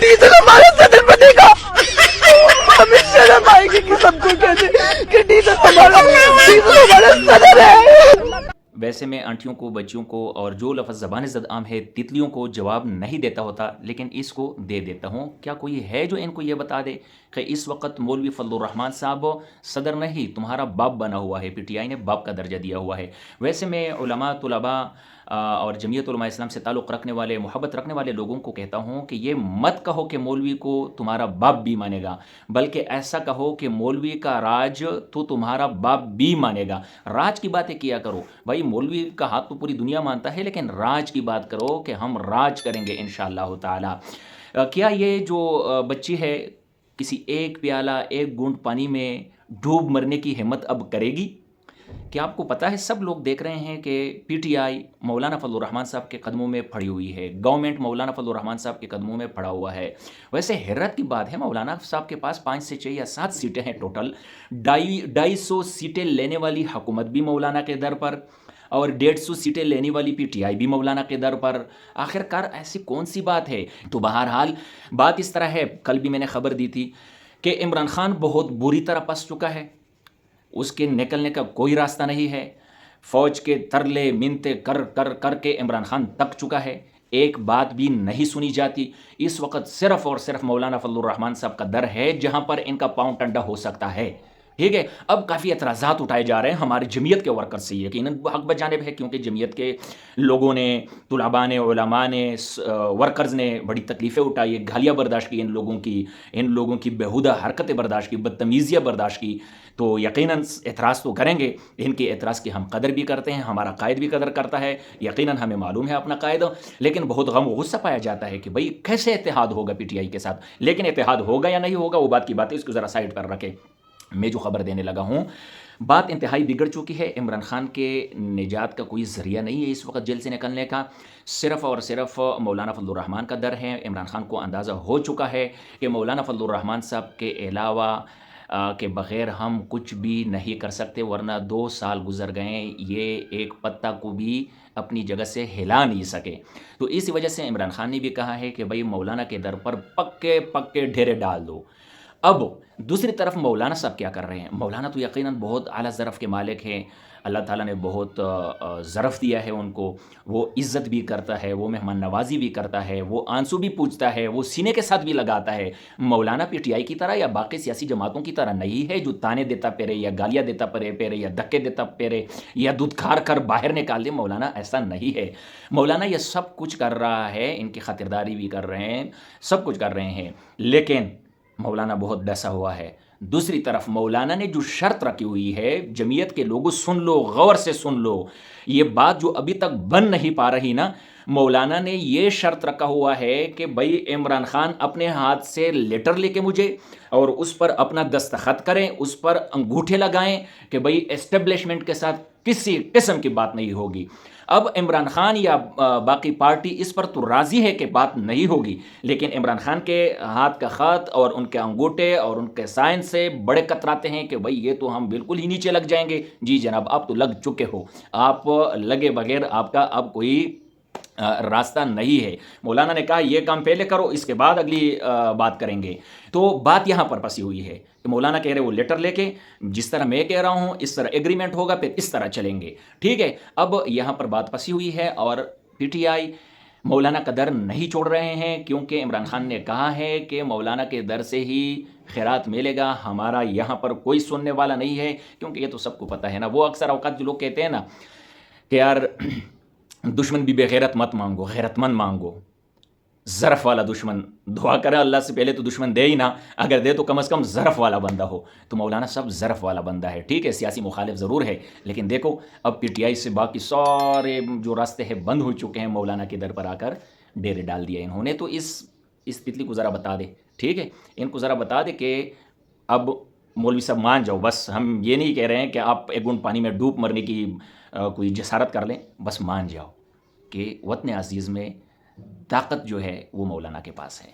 Diesel ہمارا صدر بنے گا. ہمیں شرم آئے گی کہ سب کو کہتے کہ ڈیزل ہمارا صدر ہے. ویسے میں آنٹیوں کو، بچیوں کو اور جو لفظ زبان زد عام ہے تتلیوں کو جواب نہیں دیتا ہوتا، لیکن اس کو دے دیتا ہوں. کیا کوئی ہے جو ان کو یہ بتا دے کہ اس وقت مولوی فضل الرحمان صاحب صدر نہیں تمہارا باپ بنا ہوا ہے، پی ٹی آئی نے باپ کا درجہ دیا ہوا ہے. ویسے میں علماء، طلباء اور جمعیت علماء اسلام سے تعلق رکھنے والے، محبت رکھنے والے لوگوں کو کہتا ہوں کہ یہ مت کہو کہ مولوی کو تمہارا باپ بھی مانے گا، بلکہ ایسا کہو کہ مولوی کا راج تو تمہارا باپ بھی مانے گا. راج کی باتیں کیا کرو بھائی، مولوی کا ہاتھ تو پوری دنیا مانتا ہے، لیکن راج کی بات کرو کہ ہم راج کریں گے انشاءاللہ تعالی. کیا یہ جو بچی ہے کسی ایک پیالہ، ایک گھونٹ پانی میں ڈوب مرنے کی ہمت اب کرے گی؟ کیا آپ کو پتہ ہے، سب لوگ دیکھ رہے ہیں کہ پی ٹی آئی مولانا فضل الرحمان صاحب کے قدموں میں پڑی ہوئی ہے، گورنمنٹ مولانا فضل الرحمان صاحب کے قدموں میں پڑا ہوا ہے. ویسے حیرت کی بات ہے، مولانا صاحب کے پاس 5 سے 6 یا 7 سیٹیں ہیں ٹوٹل. 250 سیٹیں لینے والی حکومت بھی مولانا کے در پر، اور 150 سیٹیں لینے والی پی ٹی آئی بھی مولانا کے در پر. آخر کار ایسی کون سی بات ہے؟ تو بہرحال بات اس طرح ہے، کل بھی میں نے خبر دی تھی کہ عمران خان بہت بری طرح پس چکا ہے، اس کے نکلنے کا کوئی راستہ نہیں ہے. فوج کے ترلے منتے کر کر کر کے عمران خان تک چکا ہے، ایک بات بھی نہیں سنی جاتی. اس وقت صرف اور صرف مولانا فضل الرحمان صاحب کا در ہے جہاں پر ان کا پاؤں ٹنڈا ہو سکتا ہے. ٹھیک ہے، اب کافی اعتراضات اٹھائے جا رہے ہیں ہماری جمعیت کے ورکر سے، یقیناً حق بجانب ہے، کیونکہ جمعیت کے لوگوں نے، طلباء نے، علماء نے، ورکرز نے بڑی تکلیفیں اٹھائی، گالیاں برداشت کی، ان لوگوں کی بیہودہ حرکتیں برداشت کی، بدتمیزیاں برداشت کی. تو یقیناً اعتراض تو کریں گے، ان کے اعتراض کی ہم قدر بھی کرتے ہیں، ہمارا قائد بھی قدر کرتا ہے، یقیناً ہمیں معلوم ہے اپنا قائد. لیکن بہت غم و غصہ پایا جاتا ہے کہ بھئی کیسے اتحاد ہوگا پی ٹی آئی کے ساتھ. لیکن اتحاد ہوگا یا نہیں ہوگا وہ بات کی بات ہے، اس کو ذرا سائڈ پر رکھیں. میں جو خبر دینے لگا ہوں، بات انتہائی بگڑ چکی ہے. عمران خان کے نجات کا کوئی ذریعہ نہیں ہے اس وقت جیل سے نکلنے کا، صرف اور صرف مولانا فضل الرحمان کا در ہے. عمران خان کو اندازہ ہو چکا ہے کہ مولانا فضل الرحمان صاحب کے علاوہ کے بغیر ہم کچھ بھی نہیں کر سکتے، ورنہ 2 سال گزر گئے، یہ ایک پتہ کو بھی اپنی جگہ سے ہلا نہیں سکے. تو اس وجہ سے عمران خان نے بھی کہا ہے کہ بھئی مولانا کے در پر پکے پکے ڈھیرے ڈال دو. اب دوسری طرف مولانا صاحب کیا کر رہے ہیں؟ مولانا تو یقیناً بہت اعلیٰ ظرف کے مالک ہیں، اللہ تعالیٰ نے بہت ظرف دیا ہے ان کو، وہ عزت بھی کرتا ہے، وہ مہمان نوازی بھی کرتا ہے، وہ آنسو بھی پوجتا ہے، وہ سینے کے ساتھ بھی لگاتا ہے. مولانا پی ٹی آئی کی طرح یا باقی سیاسی جماعتوں کی طرح نہیں ہے جو تانے دیتا پھرے یا گالیاں دیتا پھرے یا دھکے دیتا پھرے یا دودھ کھار کر باہر نکال دے. مولانا ایسا نہیں ہے. مولانا یہ سب کچھ کر رہا ہے، ان کی خاطرداری بھی کر رہے ہیں، سب کچھ کر رہے ہیں، لیکن مولانا بہت ڈسا ہوا ہے. دوسری طرف مولانا نے جو شرط رکھی ہوئی ہے، جمعیت کے لوگوں سن لو، غور سے سن لو، یہ بات جو ابھی تک بن نہیں پا رہی نا، مولانا نے یہ شرط رکھا ہوا ہے کہ بھئی عمران خان اپنے ہاتھ سے لیٹر لے کے مجھے اور اس پر اپنا دستخط کریں، اس پر انگوٹھے لگائیں کہ بھئی اسٹیبلشمنٹ کے ساتھ کسی قسم کی بات نہیں ہوگی. اب عمران خان یا باقی پارٹی اس پر تو راضی ہے کہ بات نہیں ہوگی، لیکن عمران خان کے ہاتھ کا خط اور ان کے انگوٹھے اور ان کے سائن سے بڑے کتراتے ہیں کہ بھئی یہ تو ہم بالکل ہی نیچے لگ جائیں گے. جی جناب، آپ تو لگ چکے ہو، آپ لگے بغیر آپ کا اب کوئی راستہ نہیں ہے. مولانا نے کہا یہ کام پہلے کرو، اس کے بعد اگلی بات کریں گے. تو بات یہاں پر پسی ہوئی ہے کہ مولانا کہہ رہے وہ لیٹر لے کے جس طرح میں کہہ رہا ہوں اس طرح ایگریمنٹ ہوگا، پھر اس طرح چلیں گے. ٹھیک ہے، اب یہاں پر بات پسی ہوئی ہے اور پی ٹی آئی مولانا کا در نہیں چھوڑ رہے ہیں، کیونکہ عمران خان نے کہا ہے کہ مولانا کے در سے ہی خیرات ملے گا، ہمارا یہاں پر کوئی سننے والا نہیں ہے. کیونکہ یہ تو سب کو پتہ ہے نا، وہ اکثر اوقات جو لوگ کہتے ہیں نا کہ یار دشمن بھی بے غیرت مت مانگو، غیرت مند مانگو. ظرف والا دشمن، دعا کرے اللہ سے پہلے تو دشمن دے ہی نہ، اگر دے تو کم از کم ظرف والا بندہ ہو. تو مولانا صاحب ظرف والا بندہ ہے. ٹھیک ہے، سیاسی مخالف ضرور ہے، لیکن دیکھو اب پی ٹی آئی سے باقی سارے جو راستے ہیں بند ہو چکے ہیں، مولانا کے در پر آ کر ڈیرے ڈال دیا انہوں نے. تو اس تتلی کو ذرا بتا دے، ٹھیک ہے، ان کو ذرا بتا دے کہ اب مولوی صاحب مان جاؤ. بس ہم یہ نہیں کہہ رہے ہیں کہ آپ ایک گھونٹ پانی میں ڈوب مرنے کی کوئی جسارت کر لیں، بس مان جاؤ کہ وطن عزیز میں طاقت جو ہے وہ مولانا کے پاس ہے.